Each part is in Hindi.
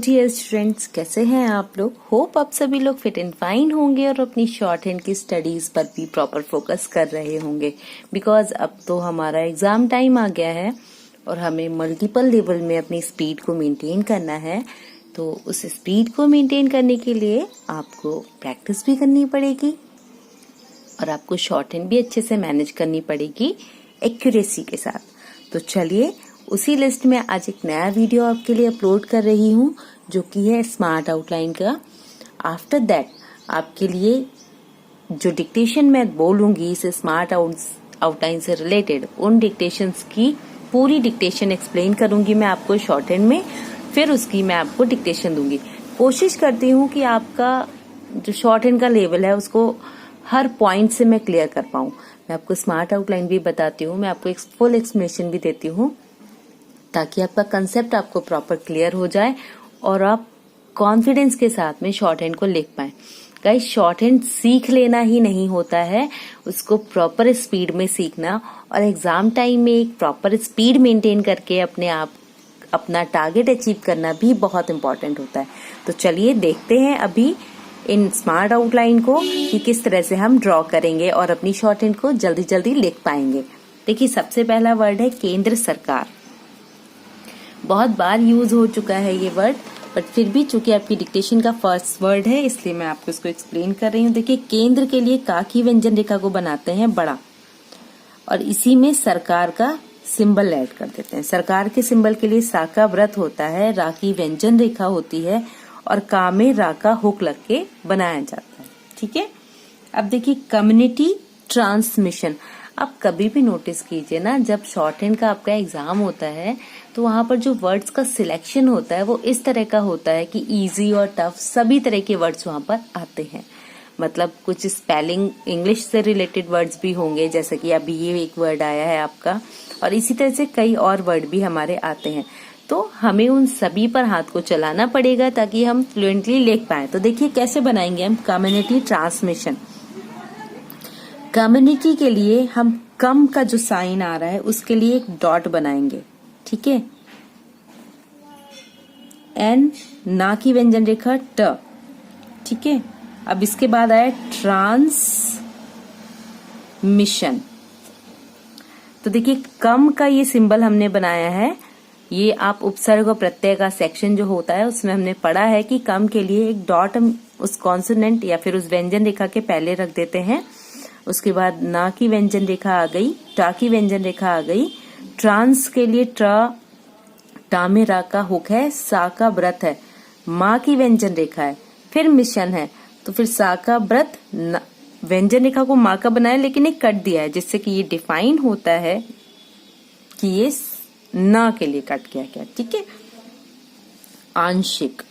डियर स्टूडेंट्स, कैसे हैं आप लोग। होप आप सभी लोग फिट एंड फाइन होंगे और अपनी शॉर्ट हैंड की स्टडीज पर भी प्रॉपर फोकस कर रहे होंगे। बिकॉज अब तो हमारा एग्जाम टाइम आ गया है और हमें मल्टीपल लेवल में अपनी स्पीड को मेंटेन करना है। तो उस स्पीड को मेंटेन करने के लिए आपको प्रैक्टिस भी करनी पड़ेगी और आपको शॉर्ट हैंड भी अच्छे से मैनेज करनी पड़ेगी एक्यूरेसी के साथ। तो चलिए, उसी लिस्ट में आज एक नया वीडियो आपके लिए अपलोड कर रही हूँ जो कि है स्मार्ट आउटलाइन का। आफ्टर दैट आपके लिए जो डिक्टेशन मैं बोलूंगी इस स्मार्ट आउटलाइन से रिलेटेड, उन डिक्टेशंस की पूरी डिक्टेशन एक्सप्लेन करूंगी मैं आपको शॉर्ट हैंड में, फिर उसकी मैं आपको डिक्टेशन दूंगी। कोशिश करती हूँ कि आपका जो शॉर्ट हैंड का लेवल है उसको हर पॉइंट से मैं क्लियर कर पाऊँ। मैं आपको स्मार्ट आउटलाइन भी बताती हूँ, मैं आपको एक फुल एक्सप्लेनेशन भी देती हूँ ताकि आपका कंसेप्ट आपको प्रॉपर क्लियर हो जाए और आप कॉन्फिडेंस के साथ में शॉर्ट हैंड को लिख पाए। गाइस, शॉर्ट हैंड सीख लेना ही नहीं होता है, उसको प्रॉपर स्पीड में सीखना और एग्जाम टाइम में एक प्रॉपर स्पीड मेंटेन करके अपना टारगेट अचीव करना भी बहुत इंपॉर्टेंट होता है। तो चलिए देखते हैं अभी इन स्मार्ट आउटलाइन को कि किस तरह से हम ड्रॉ करेंगे और अपनी शॉर्ट हैंड को जल्दी जल्दी लिख पाएंगे। देखिए, सबसे पहला वर्ड है केंद्र सरकार। बहुत बार यूज हो चुका है ये वर्ड, बट फिर भी चूंकि आपकी डिक्टेशन का फर्स्ट वर्ड है इसलिए मैं आपको इसको एक्सप्लेन कर रही हूँ। देखिए, केंद्र के लिए का की व्यंजन रेखा को बनाते हैं बड़ा और इसी में सरकार का सिंबल ऐड कर देते हैं। सरकार के सिंबल के लिए सा का व्रत होता है, रा की व्यंजन रेखा होती है और का में रा का हुक लग के बनाया जाता है। ठीक है। अब देखिए, कम्युनिटी ट्रांसमिशन। आप कभी भी नोटिस कीजिए ना, जब शॉर्ट हैंड का आपका एग्जाम होता है तो वहां पर जो वर्ड्स का सिलेक्शन होता है वो इस तरह का होता है कि इजी और टफ सभी तरह के वर्ड्स वहां पर आते हैं। मतलब कुछ स्पेलिंग इंग्लिश से रिलेटेड वर्ड्स भी होंगे, जैसे कि अभी ये एक वर्ड आया है आपका, और इसी तरह से कई और वर्ड भी हमारे आते हैं। तो हमें उन सभी पर हाथ को चलाना पड़ेगा ताकि हम फ्लुएंटली लिख पाए। तो देखिए कैसे बनाएंगे हम कम्युनिटी ट्रांसमिशन। कम्युनिटी के लिए हम कम का जो साइन आ रहा है उसके लिए एक डॉट बनाएंगे। ठीक है। एन, ना की व्यंजन रेखा ट। ठीक है। अब इसके बाद आया ट्रांसमिशन। तो देखिए, कम का ये सिंबल हमने बनाया है। ये आप उपसर्ग और प्रत्यय का सेक्शन जो होता है उसमें हमने पढ़ा है कि कम के लिए एक डॉट हम उस कॉन्सोनेंट या फिर उस व्यंजन रेखा के पहले रख देते हैं। उसके बाद ना की व्यंजन रेखा आ गई, टा की व्यंजन रेखा आ गई। ट्रांस के लिए टा में रा का हुक है, सा का व्रत है, माँ की व्यंजन रेखा है, फिर मिशन है। तो फिर सा का व्रत व्यंजन रेखा को माँ का बनाया लेकिन एक कट दिया है जिससे कि ये डिफाइन होता है कि ये ना के लिए कट किया गया। ठीक है। आंशिक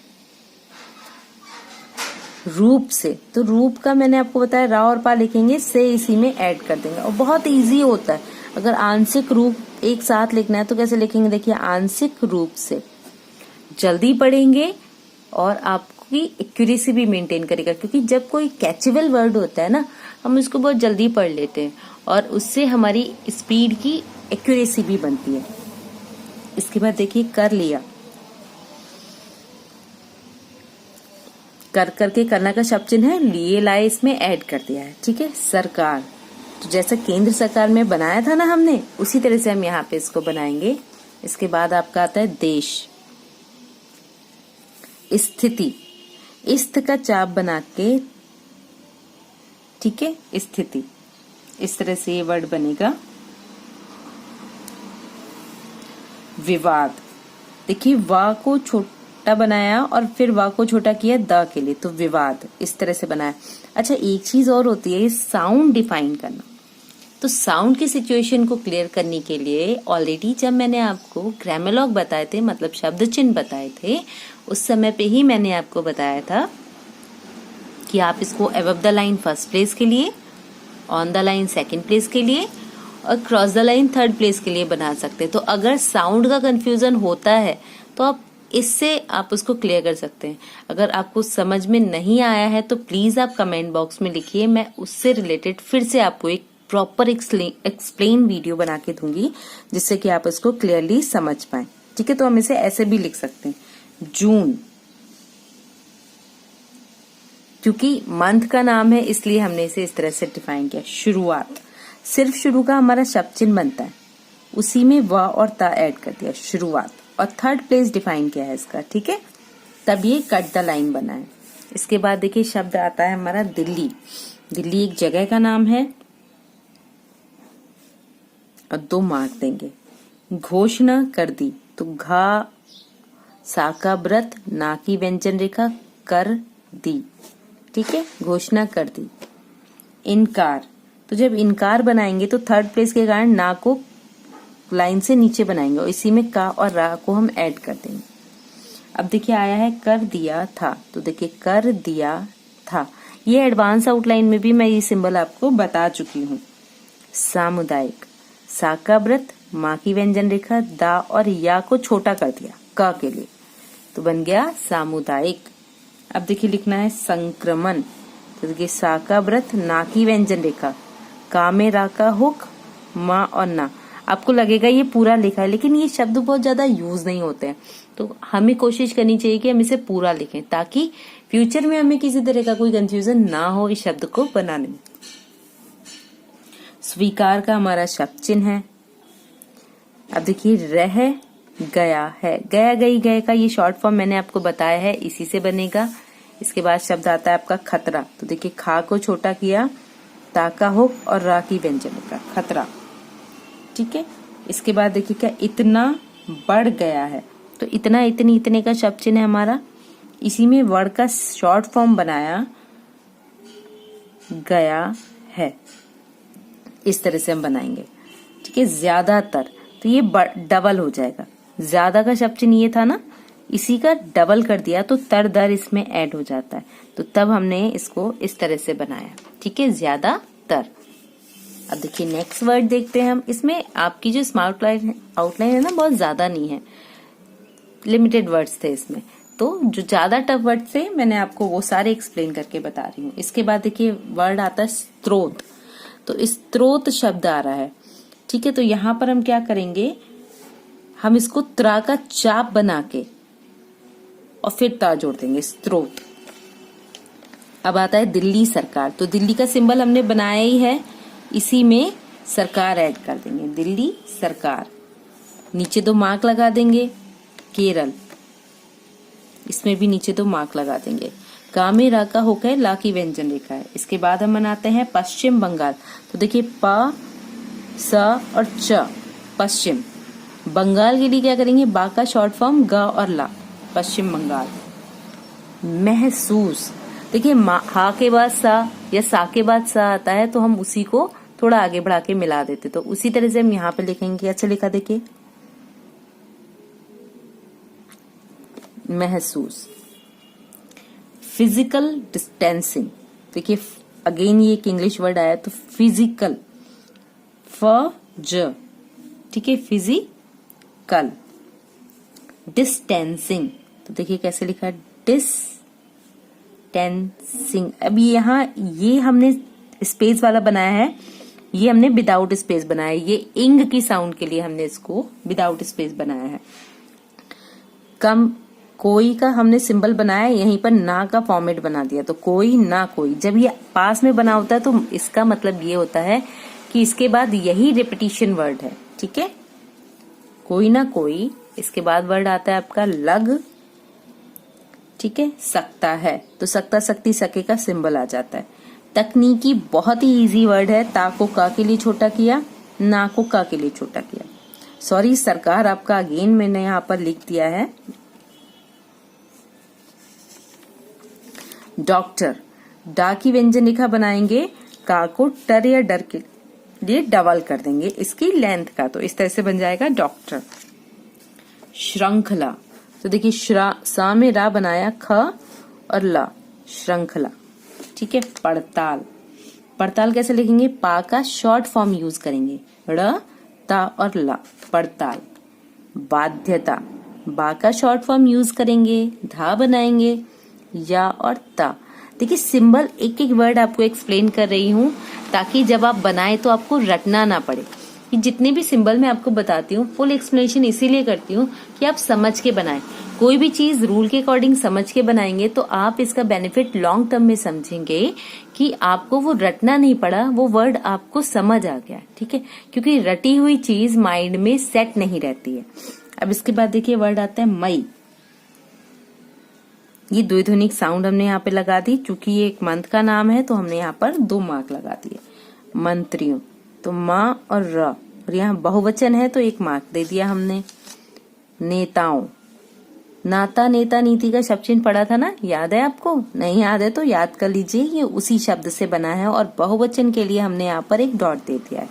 रूप से, तो रूप का मैंने आपको बताया रा और पा लिखेंगे, से इसी में ऐड कर देंगे और बहुत इजी होता है। अगर आंशिक रूप एक साथ लिखना है तो कैसे लिखेंगे, देखिए, आंशिक रूप से जल्दी पढ़ेंगे और आपकी एक्यूरेसी भी मेंटेन करेगा, क्योंकि जब कोई कैचेबल वर्ड होता है ना हम उसको बहुत जल्दी पढ़ लेते हैं और उससे हमारी स्पीड की एक्यूरेसी भी बनती है। इसके बाद देखिए, कर लिया, कर करके करना का शब्द चिन्ह है, लिए लाए इसमें ऐड कर दिया है। ठीक है। सरकार, तो जैसा केंद्र सरकार में बनाया था ना हमने, उसी तरह से हम यहाँ पे इसको बनाएंगे। इसके बाद आपका आता है देश। स्थिति, इस्त का चाप बना के, ठीक है, स्थिति, इस तरह से ये वर्ड बनेगा। विवाद, देखिए वा को छोटा बनाया और फिर वा को छोटा किया द के लिए, तो विवाद इस तरह से बनाया। अच्छा, एक चीज और होती है साउंड डिफाइन करना। तो साउंड की सिचुएशन को क्लियर करने के लिए ऑलरेडी जब मैंने आपको ग्रामेलॉग बताए थे, मतलब शब्द चिन्ह बताए थे, उस समय पे ही मैंने आपको बताया था कि आप इसको above the line first place के लिए, on the line second place के लिए और cross the line third place के लिए बना सकते हैं। तो अगर साउंड का कंफ्यूजन होता है तो आप इससे आप उसको क्लियर कर सकते हैं। अगर आपको समझ में नहीं आया है तो प्लीज आप कमेंट बॉक्स में लिखिए, मैं उससे रिलेटेड फिर से आपको एक प्रॉपर एक्सप्लेन वीडियो बना के दूंगी जिससे कि आप इसको क्लियरली समझ पाए। ठीक है। तो हम इसे ऐसे भी लिख सकते हैं, जून, क्योंकि मंथ का नाम है इसलिए हमने इसे इस तरह से डिफाइन किया। शुरुआत, सिर्फ शुरू का हमारा शब्द चिन्ह बनता है, उसी में व और ता ऐड कर दिया, शुरुआत। और थर्ड प्लेस डिफाइन किया है इसका, ठीक है, तब ये कट द लाइन बना है। इसके बाद देखिए शब्द आता है हमारा दिल्ली। दिल्ली एक जगह का नाम है और 2 मार्क देंगे। घोषणा कर दी, तो घा सा का व्रत, ना की व्यंजन रेखा, कर दी, ठीक है, घोषणा कर दी। इनकार, तो जब इनकार बनाएंगे तो थर्ड प्लेस के कारण ना को लाइन से नीचे बनाएंगे और इसी में का और रा को हम ऐड कर देंगे। अब देखिए आया है कर दिया था, तो देखिए कर दिया था, ये एडवांस आउटलाइन में भी मैं ये सिंबल आपको बता चुकी हूँ। सामुदायिक, सा का व्रत, माँ की व्यंजन रेखा, दा और या को छोटा कर दिया का के लिए, तो बन गया सामुदायिक। अब देखिए लिखना है संक्रमण, तो देखिए सा का व्रत, ना की व्यंजन रेखा, का में रा का हुक, माँ और ना। आपको लगेगा ये पूरा लिखा है, लेकिन ये शब्द बहुत ज्यादा यूज नहीं होते हैं, तो हमें कोशिश करनी चाहिए कि हम इसे पूरा लिखें ताकि फ्यूचर में हमें किसी तरह का कोई कंफ्यूजन ना हो इस शब्द को बनाने में। स्वीकार का हमारा शब्द चिन्ह है। अब देखिए रह गया है, गया गई गए का ये शॉर्ट फॉर्म मैंने आपको बताया है, इसी से बनेगा। इसके बाद शब्द आता है आपका खतरा, तो देखिए खा को छोटा किया, ता का हुक और रा की व्यंजन का खतरा, ठीक है। इसके बाद देखिए क्या इतना बढ़ गया है, तो इतना इतनी इतने का शब्द चिन्ह है हमारा, इसी में वर्ड का शॉर्ट फॉर्म बनाया गया है, इस तरह से हम बनाएंगे, ठीक है। ज्यादातर, तो ये डबल हो जाएगा, ज्यादा का शब्द चिन्ह ये था ना, इसी का डबल कर दिया तो तर दर इसमें ऐड हो जाता है, तो तब हमने इसको इस तरह से बनाया, ठीक है, ज्यादातर। अब देखिए नेक्स्ट वर्ड देखते हैं हम। इसमें आपकी जो स्मार्ट आउटलाइन है ना बहुत ज्यादा नहीं है, लिमिटेड वर्ड्स थे इसमें, तो जो ज्यादा टफ वर्ड थे मैंने आपको वो सारे एक्सप्लेन करके बता रही हूँ। इसके बाद देखिए वर्ड आता है स्त्रोत, तो स्त्रोत शब्द आ रहा है, ठीक है। तो यहाँ पर हम क्या करेंगे, हम इसको त्रा का चाप बना के और फिर ता जोड़ देंगे, स्त्रोत। अब आता है दिल्ली सरकार, तो दिल्ली का सिंबल हमने बनाया ही है, इसी में सरकार ऐड कर देंगे, दिल्ली सरकार। नीचे 2 मार्क लगा देंगे। केरल, इसमें भी नीचे 2 मार्क लगा देंगे। का में रा का होकर ला की व्यंजन रेखा है। इसके बाद हम बनाते हैं पश्चिम बंगाल, तो देखिए प स और च, पश्चिम। बंगाल के लिए क्या करेंगे, बा का शॉर्ट फॉर्म ग और ला, पश्चिम बंगाल। महसूस, देखिए हा के बाद सा या सा के बाद सा आता है, तो हम उसी को थोड़ा आगे बढ़ा के मिला देते, तो उसी तरह से हम यहाँ पे लिखेंगे। अच्छा लिखा देखिए महसूस। फिजिकल डिस्टेंसिंग, देखिए अगेन ये एक इंग्लिश वर्ड आया, तो फिजिकल, फ ज, ठीक है, फिजिकल। डिस्टेंसिंग, तो देखिए कैसे लिखा है, डिस्टेंसिंग। अब यहाँ ये हमने स्पेस वाला बनाया है, ये हमने विदाउट स्पेस बनाया है, ये इंग की साउंड के लिए हमने इसको विदाउट स्पेस बनाया है। कम कोई का हमने सिंबल बनाया, यहीं पर ना का फॉर्मेट बना दिया, तो कोई ना कोई। जब ये पास में बना होता है तो इसका मतलब ये होता है कि इसके बाद यही रिपीटिशन वर्ड है, ठीक है, कोई ना कोई। इसके बाद वर्ड आता है आपका लग, ठीक है, सकता है, तो सकता सकती सके का सिंबल आ जाता है। तकनीकी बहुत ही इजी वर्ड है, ता को का के लिए छोटा किया, ना को का के लिए छोटा किया। सॉरी सरकार आपका अगेन मैंने यहाँ पर लिख दिया है। डॉक्टर, डा की व्यंजन रेखा बनाएंगे, का को टर या डर के लिए डबल कर देंगे इसकी लेंथ का, तो इस तरह से बन जाएगा डॉक्टर। श्रृंखला, तो देखिए सा में रा बनाया, ख और ला, श्रृंखला, ठीक है। पड़ताल, पड़ताल कैसे लिखेंगे, पा का शॉर्ट फॉर्म यूज करेंगे, ड़ ता और ला, पड़ताल। बाध्यता, बा का शॉर्ट फॉर्म यूज करेंगे, धा बनाएंगे, या और ता। देखिए सिंबल एक एक वर्ड आपको एक्सप्लेन कर रही हूँ ताकि जब आप बनाए तो आपको रटना ना पड़े। कि जितने भी सिंबल मैं आपको बताती हूँ फुल एक्सप्लेनेशन इसीलिए करती हूँ कि आप समझ के बनाएं। कोई भी चीज रूल के अकॉर्डिंग समझ के बनाएंगे तो आप इसका बेनिफिट लॉन्ग टर्म में समझेंगे कि आपको वो रटना नहीं पड़ा, वो वर्ड आपको समझ आ गया। ठीक है, क्योंकि रटी हुई चीज माइंड में सेट नहीं रहती है। अब इसके बाद देखिए वर्ड आता है मई। ये द्विध्वनिक साउंड हमने यहाँ पे लगा दी, चूंकि ये एक मंथ का नाम है तो हमने यहाँ पर 2 मार्क लगा दिए। मंत्रियों तो माँ और र, और यहाँ बहुवचन है तो 1 मार्क दे दिया हमने। नेताओं, नाता नेता नीति का शब्द चिन्ह पढ़ा था ना, याद है आपको? नहीं याद है तो याद कर लीजिए, ये उसी शब्द से बना है और बहुवचन के लिए हमने यहाँ पर 1 डॉट दे दिया है।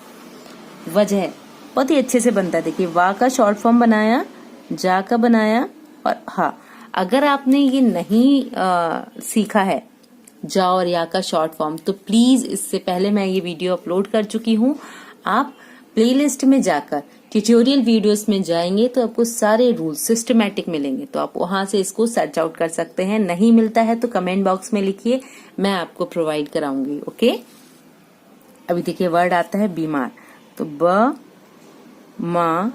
वजह बहुत ही अच्छे से बनता है, देखिए वा का शॉर्ट फॉर्म बनाया, जा का बनाया और हा। अगर आपने ये नहीं सीखा है जा और या का शॉर्ट फॉर्म तो प्लीज इससे पहले मैं ये वीडियो अपलोड कर चुकी हूँ, आप प्लेलिस्ट में जाकर ट्यूटोरियल वीडियोस में जाएंगे तो आपको सारे रूल्स सिस्टमैटिक मिलेंगे, तो आप वहां से इसको सर्च आउट कर सकते हैं। नहीं मिलता है तो कमेंट बॉक्स में लिखिए, मैं आपको प्रोवाइड कराऊंगी। ओके, अभी देखिए वर्ड आता है बीमार। तो ब, मा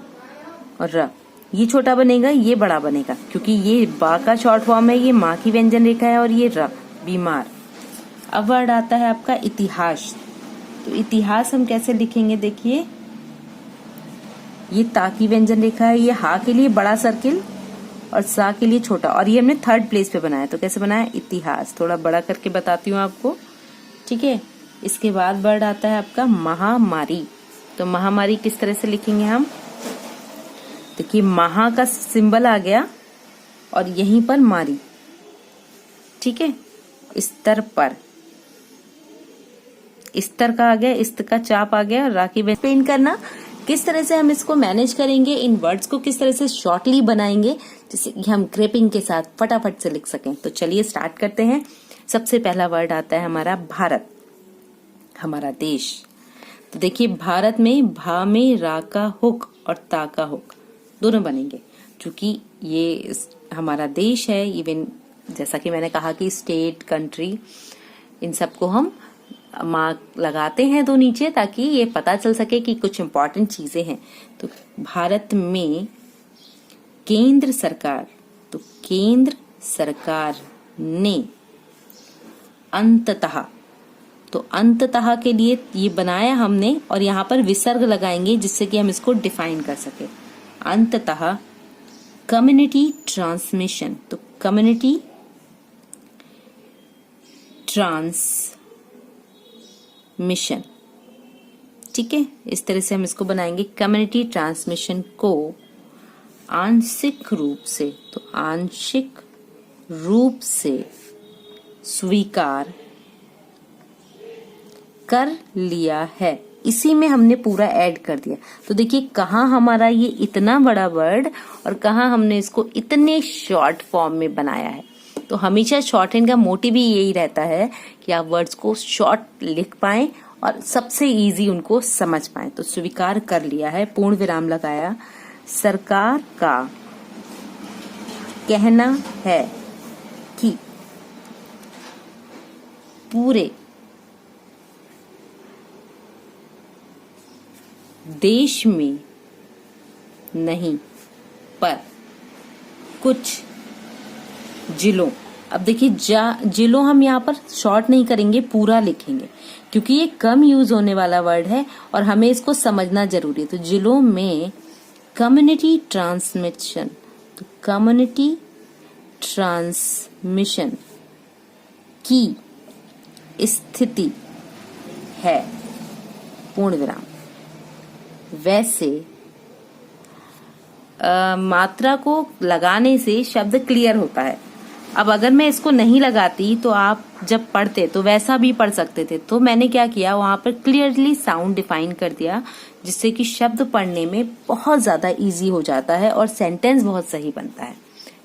और र, ये छोटा बनेगा, ये बड़ा बनेगा, क्योंकि ये बा का शॉर्ट फॉर्म है, ये माँ की व्यंजन रेखा है और ये र, बीमार। अब वर्ड आता है आपका इतिहास। तो इतिहास हम कैसे लिखेंगे, देखिए ये ता की व्यंजन रेखा है, ये हा के लिए बड़ा सर्किल और सा के लिए छोटा, और ये हमने 3rd प्लेस पे बनाया। तो कैसे बनाया, इतिहास, थोड़ा बड़ा करके बताती हूँ आपको। ठीक है, इसके बाद वर्ड आता है आपका महामारी। तो महामारी किस तरह से लिखेंगे हम, देखिए महा का सिंबल आ गया और यहीं पर मारी। ठीक है, स्तर पर, स्तर का आ गया, इस्त का चाप आ गया, राखी पेंट करना। किस तरह से हम इसको मैनेज करेंगे, इन वर्ड्स को किस तरह से शॉर्टली बनाएंगे जिससे कि हम ग्रिपिंग के साथ फटाफट से लिख सकें। तो चलिए स्टार्ट करते हैं। सबसे पहला वर्ड आता है हमारा भारत, हमारा देश। तो देखिए भारत में भा में रा का हुक और ता का हुक दोनों बनेंगे, क्योंकि ये हमारा देश है। इवन जैसा कि मैंने कहा कि स्टेट, कंट्री, इन सबको हम मार्क लगाते हैं 2 नीचे, ताकि ये पता चल सके कि कुछ इम्पोर्टेंट चीजें हैं। तो भारत में केंद्र सरकार, तो केंद्र सरकार ने अंततः, तो अंततः के लिए ये बनाया हमने और यहाँ पर विसर्ग लगाएंगे जिससे कि हम इसको डिफाइन कर सके। अंततः कम्युनिटी ट्रांसमिशन, तो कम्युनिटी ट्रांसमिशन। ठीक है, इस तरह से हम इसको बनाएंगे। कम्युनिटी ट्रांसमिशन को आंशिक रूप से, तो आंशिक रूप से स्वीकार कर लिया है। इसी में हमने पूरा ऐड कर दिया। तो देखिए कहाँ हमारा ये इतना बड़ा वर्ड और कहाँ हमने इसको इतने शॉर्ट फॉर्म में बनाया है। तो हमेशा शॉर्ट हैंड का मोटिव ही यही रहता है कि आप वर्ड्स को शॉर्ट लिख पाएं और सबसे इजी उनको समझ पाएं। तो स्वीकार कर लिया है, पूर्ण विराम लगाया। सरकार का कहना है कि पूरे देश में नहीं पर कुछ जिलों, अब देखिए जिलों हम यहाँ पर शॉर्ट नहीं करेंगे, पूरा लिखेंगे, क्योंकि ये कम यूज होने वाला वर्ड है और हमें इसको समझना जरूरी है। तो जिलों में कम्युनिटी ट्रांसमिशन, तो कम्युनिटी ट्रांसमिशन की स्थिति है, पूर्ण विराम। वैसे मात्रा को लगाने से शब्द क्लियर होता है। अब अगर मैं इसको नहीं लगाती तो आप जब पढ़ते तो वैसा भी पढ़ सकते थे। तो मैंने क्या किया, वहां पर क्लियरली साउंड डिफाइन कर दिया, जिससे कि शब्द पढ़ने में बहुत ज्यादा इजी हो जाता है और सेंटेंस बहुत सही बनता है।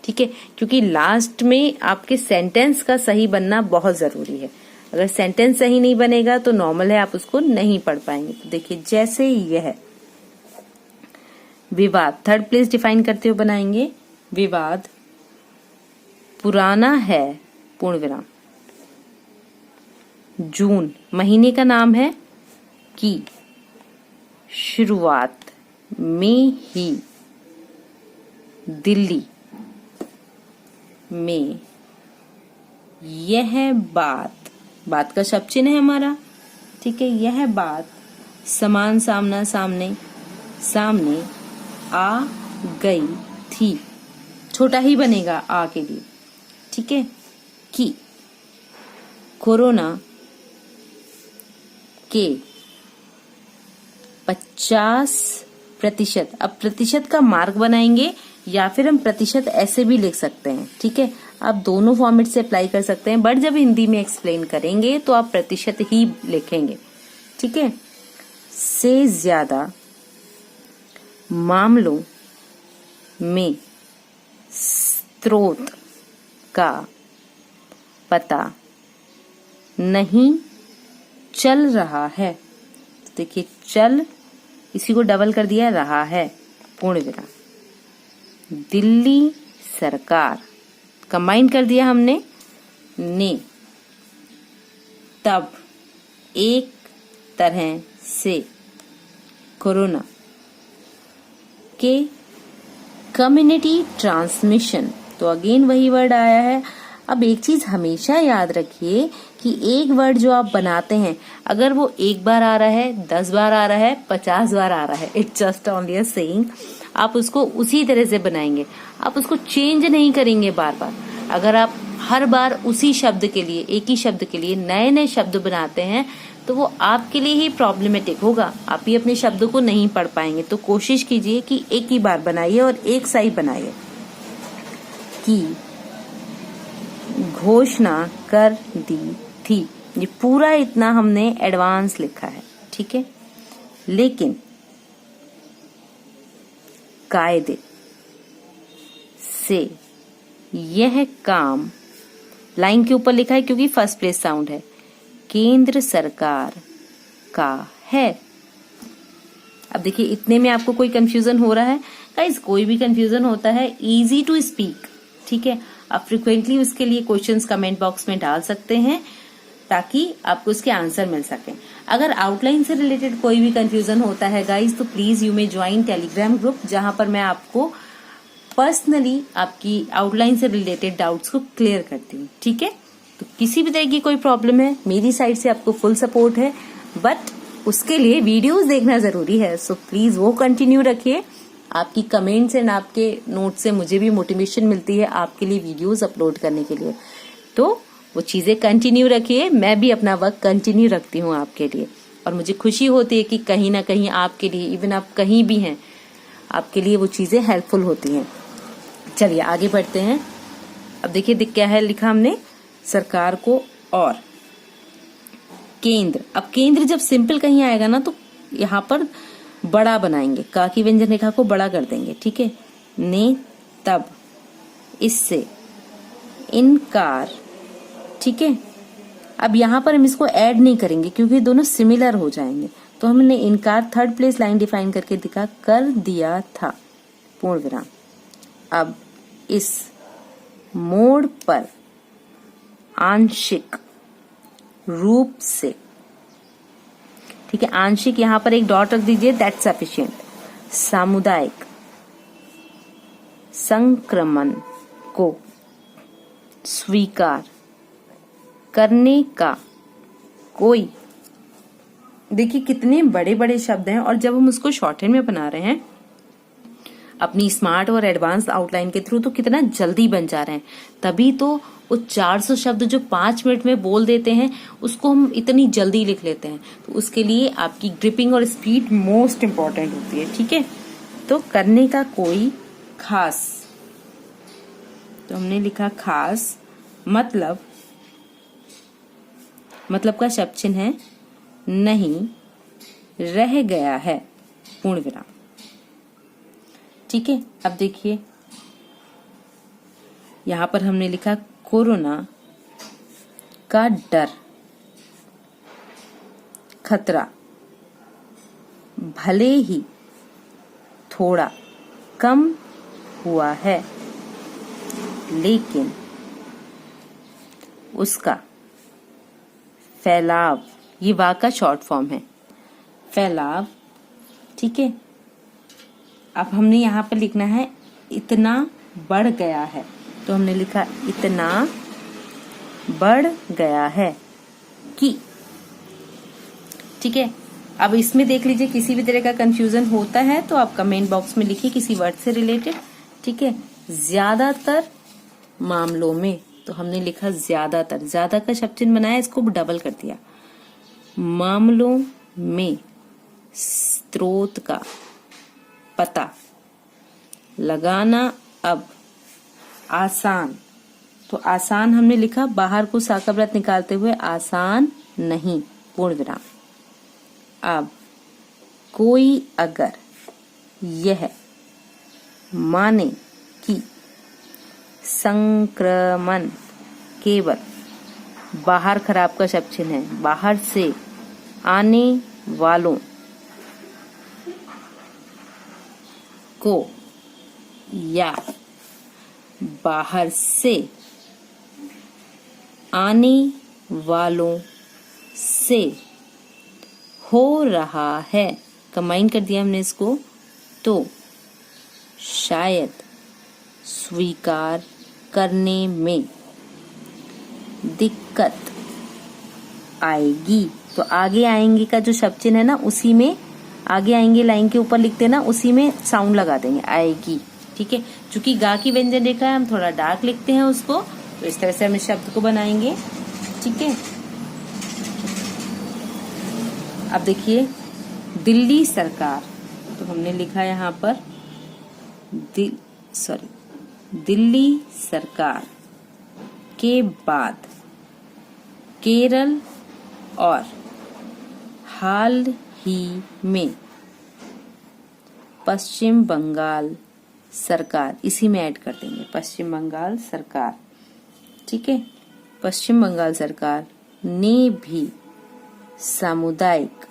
ठीक है, क्योंकि लास्ट में आपके सेंटेंस का सही बनना बहुत जरूरी है। अगर सेंटेंस सही नहीं बनेगा तो नॉर्मल है, आप उसको नहीं पढ़ पाएंगे। तो देखिए जैसे यह विवाद, 3rd प्लेस डिफाइन करते हुए बनाएंगे। विवाद पुराना है, पूर्ण विराम। जून महीने का नाम है की शुरुआत में ही दिल्ली में यह बात का शब्द चिन्ह है हमारा, ठीक है। यह बात समान सामना सामने आ गई थी, छोटा ही बनेगा आ के लिए, ठीक है। कि कोरोना के 50%, अब प्रतिशत का मार्क बनाएंगे या फिर हम प्रतिशत ऐसे भी लिख सकते हैं, ठीक है। आप दोनों फॉर्मेट से अप्लाई कर सकते हैं, बट जब हिंदी में एक्सप्लेन करेंगे तो आप प्रतिशत ही लिखेंगे, ठीक है। से ज्यादा मामलों में स्रोत का पता नहीं चल रहा है। देखिए चल, इसी को डबल कर दिया, रहा है, पूर्ण विराम। दिल्ली सरकार कंबाइन कर दिया हमने, ने तब एक तरह से कोरोना के कम्युनिटी ट्रांसमिशन, तो अगेन वही वर्ड आया है। अब एक चीज हमेशा याद रखिए कि एक वर्ड जो आप बनाते हैं, अगर वो एक बार आ रहा है, 10 बार आ रहा है, 50 बार आ रहा है, it's just only a saying, आप उसको उसी तरह से बनाएंगे, आप उसको चेंज नहीं करेंगे बार बार। अगर आप हर बार उसी शब्द के लिए, एक ही शब्द के लिए नए नए शब्द बनाते हैं तो वो आपके लिए ही प्रॉब्लमेटिक होगा, आप ही अपने शब्दों को नहीं पढ़ पाएंगे। तो कोशिश कीजिए कि एक ही बार बनाइए और एक सा ही बनाइए। कि घोषणा कर दी थी, ये पूरा इतना हमने एडवांस लिखा है, ठीक है। लेकिन कायदे से यह काम, लाइन के ऊपर लिखा है क्योंकि फर्स्ट प्लेस साउंड है, केंद्र सरकार का है। अब देखिए इतने में आपको कोई कंफ्यूजन हो रहा है? गाइस कोई भी कंफ्यूजन होता है, इजी टू स्पीक, ठीक है। आप फ्रिक्वेंटली उसके लिए क्वेश्चंस कमेंट बॉक्स में डाल सकते हैं ताकि आपको उसके आंसर मिल सके। अगर आउटलाइन से रिलेटेड कोई भी कंफ्यूजन होता है गाइस, तो please you may join Telegram group, जहां पर मैं आपको पर्सनली आपकी आउटलाइन से रिलेटेड डाउट्स को क्लियर करती हूँ, ठीक है। तो किसी भी तरह की कोई प्रॉब्लम है, मेरी साइड से आपको फुल सपोर्ट है, बट उसके लिए वीडियोस देखना जरूरी है। सो प्लीज वो कंटिन्यू रखिए। आपकी कमेंट्स एंड आपके नोट से मुझे भी मोटिवेशन मिलती है आपके लिए वीडियोस अपलोड करने के लिए। तो वो चीजें कंटिन्यू रखिए, मैं भी अपना वर्क कंटिन्यू रखती हूँ आपके लिए, और मुझे खुशी होती है कि कहीं ना कहीं आपके लिए, इवन आप कहीं भी हैं, आपके लिए वो चीजें हेल्पफुल होती हैं। चलिए आगे बढ़ते हैं। अब देखिए क्या है लिखा हमने, सरकार को और केंद्र। अब केंद्र जब सिंपल कहीं आएगा ना तो यहाँ पर बड़ा बनाएंगे, का की व्यंजन रेखा को बड़ा कर देंगे, ठीक है। ने तब इससे इनकार, ठीक है। अब यहाँ पर हम इसको ऐड नहीं करेंगे क्योंकि दोनों सिमिलर हो जाएंगे, तो हमने इनकार थर्ड प्लेस लाइन डिफाइन करके दिखा, कर दिया था, पूर्ण विराम। अब इस मोड़ पर आंशिक रूप से, ठीक है, आंशिक यहां पर एक डॉट रख दीजिए, दैट्स सफिशिएंट, सामुदायिक संक्रमण को स्वीकार करने का कोई, देखिए कितने बड़े बड़े शब्द हैं, और जब हम उसको शॉर्टहैंड में बना रहे हैं अपनी स्मार्ट और एडवांस आउटलाइन के थ्रू, तो कितना जल्दी बन जा रहे हैं। तभी तो वो 400 शब्द जो 5 मिनट में बोल देते हैं उसको हम इतनी जल्दी लिख लेते हैं। तो उसके लिए आपकी ग्रिपिंग और स्पीड मोस्ट इम्पोर्टेंट होती है, ठीक है। तो करने का कोई खास, तो हमने लिखा खास, मतलब का शब्द चिन्ह है नहीं, रह गया है, पूर्ण विराम, ठीक है। अब देखिए यहां पर हमने लिखा कोरोना का डर, खतरा भले ही थोड़ा कम हुआ है, लेकिन उसका फैलाव, ये वा का शॉर्ट फॉर्म है, फैलाव ठीक है। अब हमने यहाँ पर लिखना है इतना बढ़ गया है, तो हमने लिखा इतना बढ़ गया है कि। ठीक है। अब इसमें देख लीजिए, किसी भी तरह का कंफ्यूजन होता है तो आप कमेंट बॉक्स में लिखिए किसी वर्ड से रिलेटेड। ठीक है। ज्यादातर मामलों में, तो हमने लिखा ज्यादातर, ज्यादा का शब्द चिन्ह बनाया, इसको डबल कर दिया। मामलों में स्रोत का पता लगाना अब आसान, तो आसान हमने लिखा, बाहर को सा का व्रत निकालते हुए आसान नहीं, पूर्ण विराम। अब कोई अगर यह माने कि संक्रमण केवल, बाहर खराब का शब्द चिन्ह है, बाहर से आने वालों को या बाहर से आने वालों से हो रहा है, कंबाइन कर दिया हमने इसको, तो शायद स्वीकार करने में दिक्कत आएगी। तो आगे आएंगे का जो शब्द चिन्ह है ना, उसी में आगे आएंगे लाइन के ऊपर लिखते ना, उसी में साउंड लगा देंगे, आएगी। ठीक है। चूंकि गा की व्यंजन रेखा है, हम थोड़ा डार्क लिखते हैं उसको, तो इस तरह से हम इस शब्द को बनाएंगे। ठीक है। अब देखिए दिल्ली सरकार, तो हमने लिखा यहाँ पर दिल्ली सरकार के बाद केरल और हाल ही में पश्चिम बंगाल सरकार, इसी में ऐड कर देंगे पश्चिम बंगाल सरकार। ठीक है। पश्चिम बंगाल सरकार ने भी सामुदायिक,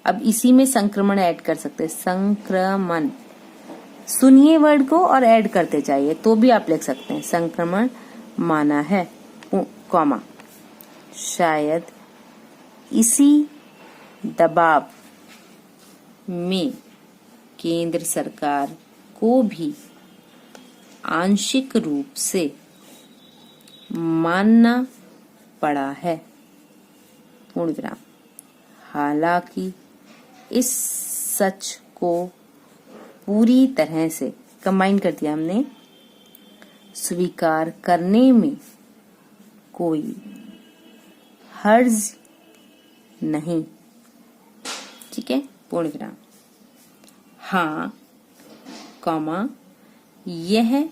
अब इसी में संक्रमण ऐड कर सकते हैं, संक्रमण, सुनिए वर्ड को और ऐड करते जाइए तो भी आप लिख सकते हैं, संक्रमण माना है, कॉमा, शायद इसी दबाव में केंद्र सरकार को भी आंशिक रूप से मानना पड़ा है, पूर्ण विराम। हालांकि इस सच को पूरी तरह से, कंबाइन कर दिया हमने, स्वीकार करने में कोई हर्ज नहीं। ठीक है। पूर्ण विराम। हाँ, कॉमा, यह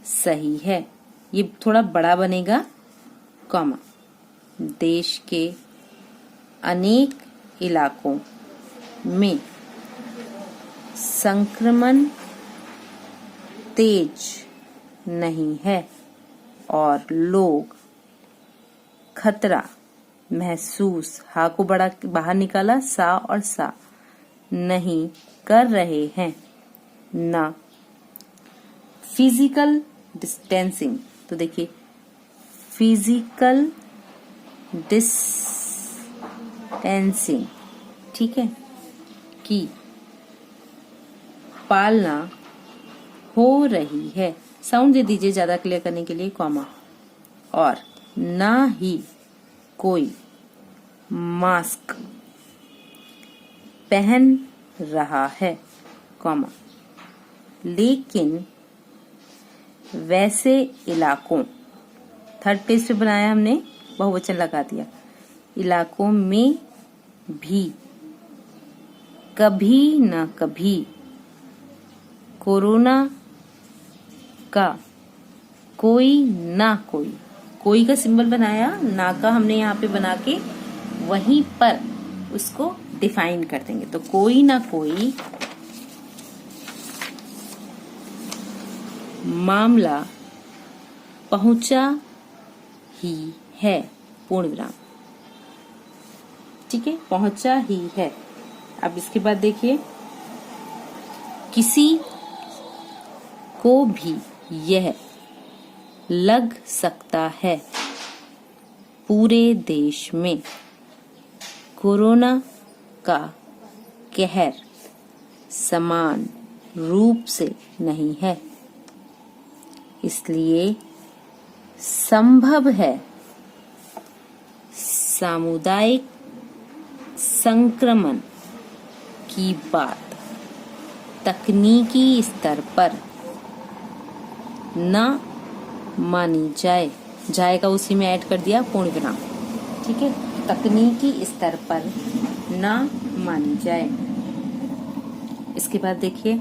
सही है, ये थोड़ा बड़ा बनेगा, कॉमा, देश के अनेक इलाकों में संक्रमण तेज नहीं है और लोग खतरा महसूस, हा को बड़ा बाहर निकाला, सा और सा, नहीं कर रहे हैं, ना फिजिकल डिस्टेंसिंग, तो देखिए फिजिकल डिस्टेंसिंग, ठीक है, की पालना हो रही है, साउंड दे दीजिए ज्यादा क्लियर करने के लिए, कॉमा, और ना ही कोई मास्क पहन रहा है, कॉमा, लेकिन वैसे इलाकों, थर्ड पेज पे बनाया हमने, बहुवचन लगा दिया, इलाकों में भी कभी न कभी कोरोना का कोई ना कोई, कोई का सिंबल बनाया, ना का हमने यहाँ पे बना के वहीं पर उसको डिफाइन कर देंगे, तो कोई ना कोई मामला पहुंचा ही है, पूर्ण विराम। ठीक है, पहुंचा ही है। अब इसके बाद देखिए, किसी को भी यह लग सकता है पूरे देश में कोरोना का कहर समान रूप से नहीं है, इसलिए संभव है सामुदायिक संक्रमण की बात तकनीकी स्तर पर न मानी जाए। जाएगा उसी में ऐड कर दिया पूर्ण विराम। ठीक है, तकनीकी स्तर पर न मानी जाए। इसके बाद देखिए,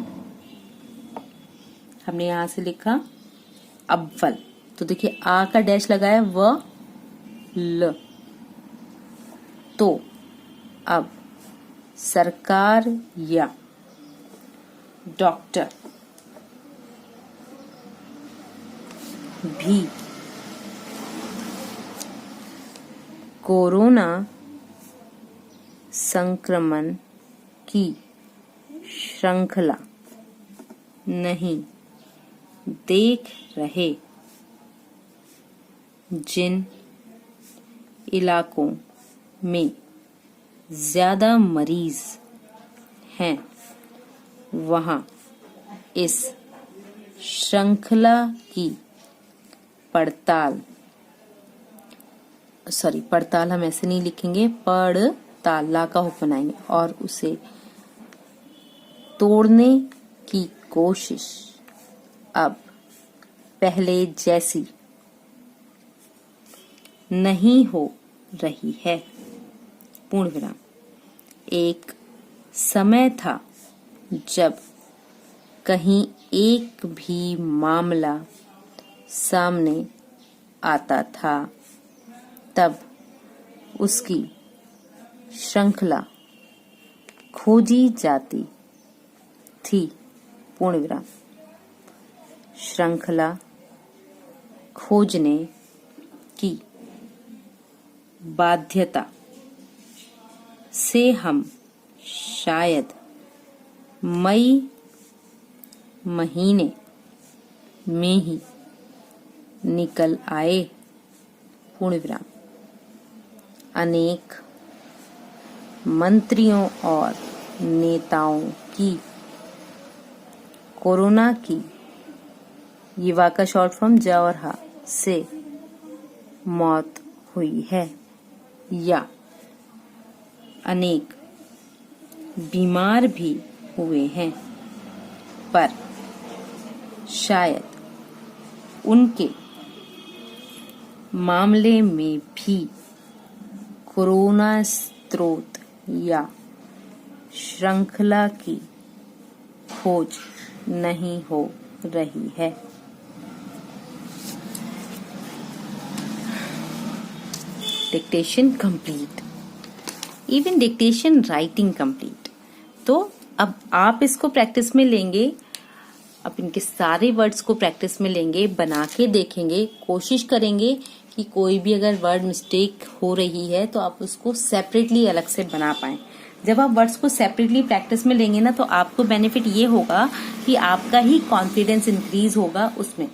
हमने यहां से लिखा अव्वल, तो देखिए आ का डैश लगाया व ल, तो अब सरकार या डॉक्टर भी कोरोना संक्रमण की श्रृंखला नहीं देख रहे। जिन इलाकों में ज्यादा मरीज हैं वहां इस श्रृंखला की पड़ताल हम ऐसे नहीं लिखेंगे, पड़ताल ला का हुक्म बनाएंगे और उसे तोड़ने की कोशिश अब पहले जैसी नहीं हो रही है। पूर्ण विराम। एक समय था जब कहीं एक भी मामला सामने आता था तब उसकी श्रृंखला खोजी जाती थी। पूर्ण विराम। श्रृंखला खोजने की बाध्यता से हम शायद मई महीने में ही निकल आए। पूर्ण विराम। अनेक मंत्रियों और नेताओं की कोरोना की युवा का शॉर्ट फॉर्म ज और हा से मौत हुई है, या अनेक बीमार भी हुए हैं, पर शायद उनके मामले में भी कोरोना स्रोत या श्रृंखला की खोज नहीं हो रही है। Dictation complete, even dictation writing complete. तो अब आप इसको प्रैक्टिस में लेंगे, अब इनके सारे वर्ड्स को प्रैक्टिस में लेंगे, बना के देखेंगे, कोशिश करेंगे कि कोई भी अगर वर्ड मिस्टेक हो रही है तो आप उसको सेपरेटली अलग से बना पाएं। जब आप वर्ड्स को सेपरेटली प्रैक्टिस में लेंगे ना, तो आपको बेनिफिट ये होगा कि आपका ही कॉन्फिडेंस इंक्रीज होगा उसमें,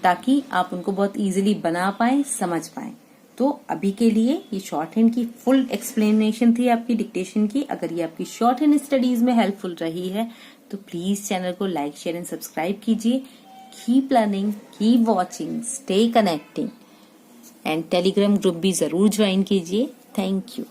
ताकि आप उनको बहुत इजीली बना पाएं, समझ पाएं। तो अभी के लिए ये शॉर्ट हैंड की फुल एक्सप्लेनेशन थी आपकी डिक्टेशन की। अगर ये आपकी शॉर्ट हैंड स्टडीज में हेल्पफुल रही है तो प्लीज चैनल को लाइक, शेयर एंड सब्सक्राइब कीजिए। Keep learning, keep watching, stay connecting and Telegram group भी जरूर ज्वाइन कीजिए। Thank you.